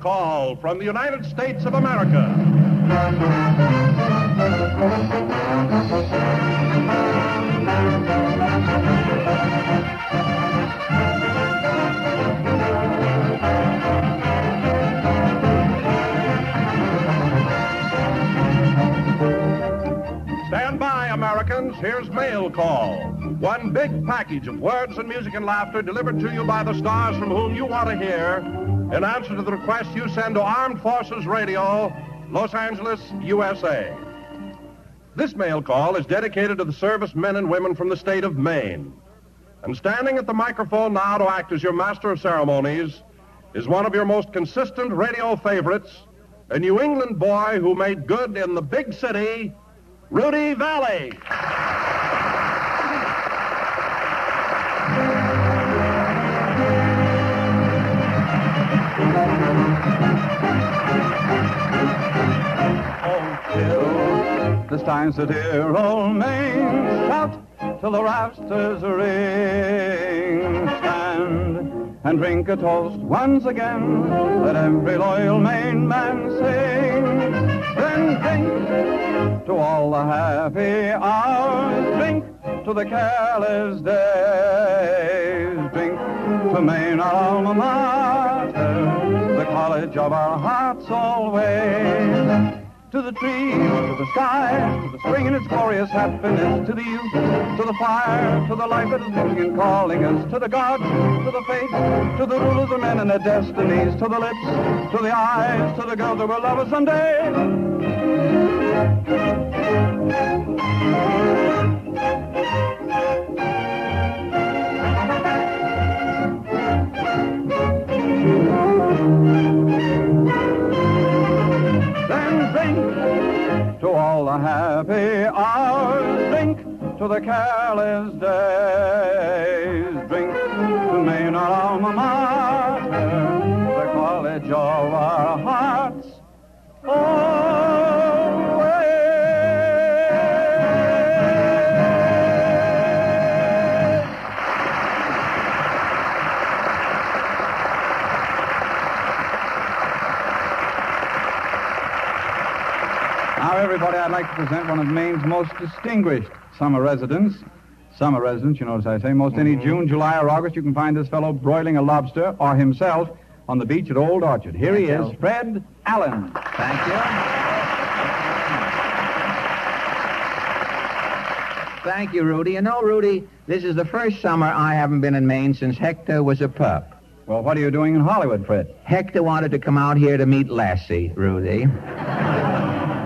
call from the United States of America. Stand by, Americans. Here's Mail Call. One big package of words and music and laughter delivered to you by the stars from whom you want to hear in answer to the request you send to Armed Forces Radio, Los Angeles, USA. This mail call is dedicated to the service men and women from the state of Maine. And standing at the microphone now to act as your master of ceremonies is one of your most consistent radio favorites, a New England boy who made good in the big city, Rudy Vallee. This time sit here, old Maine, shout till the rafters ring. Stand and drink a toast once again, let every loyal Maine man sing. Then drink to all the happy hours, drink to the careless days, drink to Maine, our alma mater, the college of our hearts always. To the trees, to the sky, to the spring and its glorious happiness, to the youth, to the fire, to the life that is moving and calling us, to the gods, to the fates, to the rulers of men and their destinies, to the lips, to the eyes, to the girls that will love us someday. To all the happy hours, drink to the careless days, drink to Maine, our alma mater, the college of our hearts always. Now, everybody, I'd like to present one of Maine's most distinguished summer residents. Summer residents, you notice I say. Most any June, July, or August, you can find this fellow broiling a lobster, or himself, on the beach at Old Orchard. Here he is, Fred Allen. Thank you. Thank you, Rudy. You know, Rudy, this is the first summer I haven't been in Maine since Hector was a pup. Well, what are you doing in Hollywood, Fred? Hector wanted to come out here to meet Lassie, Rudy.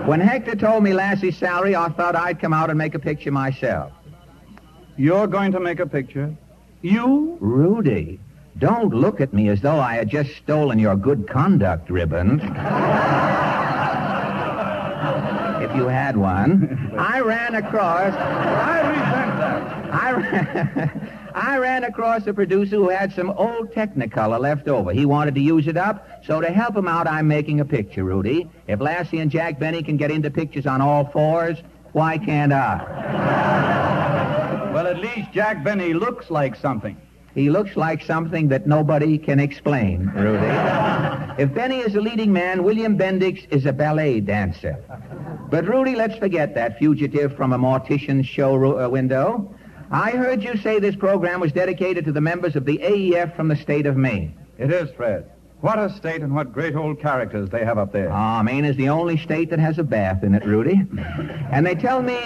When Hector told me Lassie's salary, I thought I'd come out and make a picture myself. You're going to make a picture? You? Rudy, don't look at me as though I had just stolen your good conduct ribbon. If you had one. I ran across... I resent that. I ran across a producer who had some old Technicolor left over. He wanted to use it up, so to help him out, I'm making a picture, Rudy. If Lassie and Jack Benny can get into pictures on all fours, why can't I? Well, at least Jack Benny looks like something. He looks like something that nobody can explain, Rudy. If Benny is a leading man, William Bendix is a ballet dancer. But, Rudy, let's forget that fugitive from a mortician's show window. I heard you say this program was dedicated to the members of the AEF from the state of Maine. It is, Fred. What a state and what great old characters they have up there. Maine is the only state that has a bath in it, Rudy. And they tell me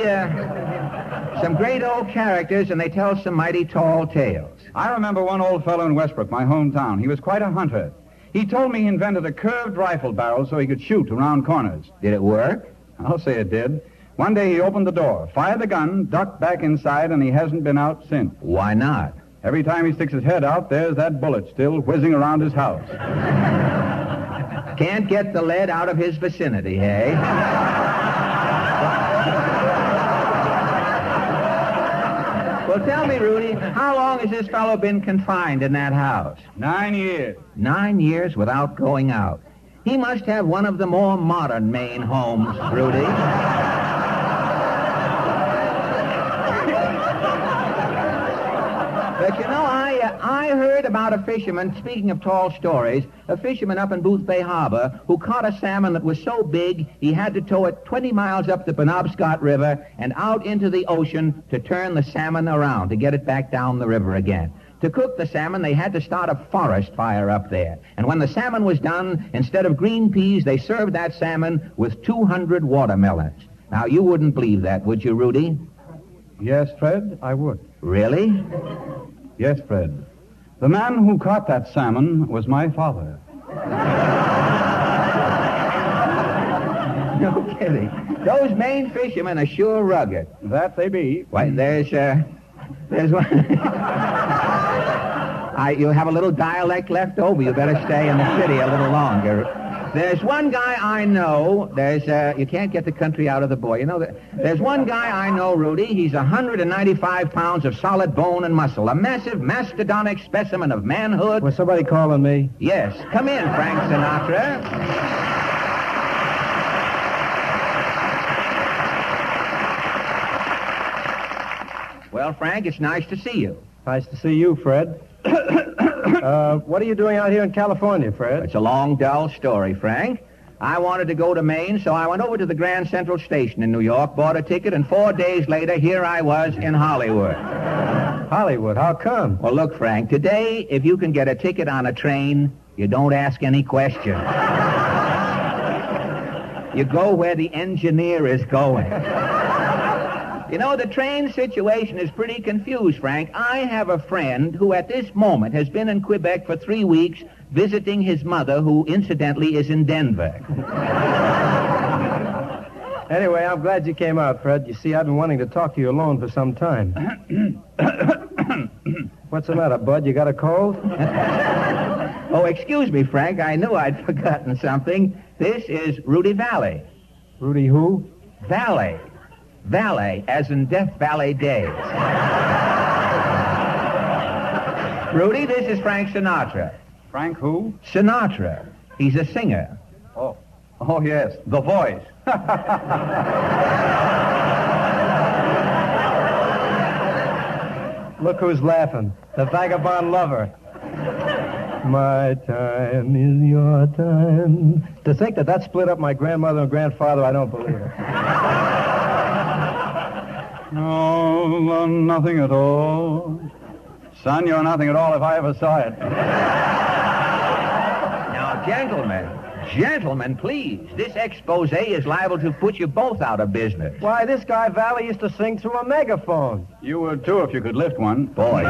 some great old characters, and they tell some mighty tall tales. I remember one old fellow in Westbrook, my hometown. He was quite a hunter. He told me he invented a curved rifle barrel so he could shoot around corners. Did it work? I'll say it did. One day he opened the door, fired the gun, ducked back inside, and he hasn't been out since. Why not? Every time he sticks his head out, there's that bullet still whizzing around his house. Can't get the lead out of his vicinity, hey? Well, tell me, Rudy, how long has this fellow been confined in that house? 9 years. 9 years without going out. He must have one of the more modern Maine homes, Rudy. But you I heard about a fisherman, speaking of tall stories, a fisherman up in Booth Bay Harbor who caught a salmon that was so big he had to tow it 20 miles up the Penobscot River and out into the ocean to turn the salmon around, to get it back down the river again. To cook the salmon, they had to start a forest fire up there. And when the salmon was done, instead of green peas, they served that salmon with 200 watermelons. Now, you wouldn't believe that, would you, Rudy? Yes, Fred, I would. Really? Yes, Fred. The man who caught that salmon was my father. No kidding. Those Maine fishermen are sure rugged. That they be. Why, there's one. You have a little dialect left over. You better stay in the city a little longer. There's one guy I know. You can't get the country out of the boy. You know, there's one guy I know, Rudy. He's 195 pounds of solid bone and muscle. A massive, mastodonic specimen of manhood. Was somebody calling me? Yes. Come in, Frank Sinatra. Well, Frank, it's nice to see you. Nice to see you, Fred. What are you doing out here in California, Fred? It's a long, dull story, Frank. I wanted to go to Maine, so I went over to the Grand Central Station in New York, bought a ticket, and 4 days later, here I was in Hollywood. Hollywood? How come? Well, look, Frank, today, if you can get a ticket on a train, you don't ask any questions. You go where the engineer is going. You know, the train situation is pretty confused, Frank. I have a friend who at this moment has been in Quebec for 3 weeks visiting his mother, who incidentally is in Denver. Anyway, I'm glad you came out, Fred. You see, I've been wanting to talk to you alone for some time. What's the matter, Bud? You got a cold? Oh, excuse me, Frank. I knew I'd forgotten something. This is Rudy Vallee. Rudy who? Vallee. Valet, as in Death Valley Days. Rudy, this is Frank Sinatra. Frank who? Sinatra. He's a singer. Oh, yes, The Voice. Look who's laughing. The vagabond lover. My time is your time. To think that split up my grandmother and grandfather, I don't believe it. No, nothing at all. Son, you're nothing at all if I ever saw it. Now, gentlemen, please. This expose is liable to put you both out of business. Why, this guy Vallee used to sing through a megaphone. You would, too, if you could lift one. Boy.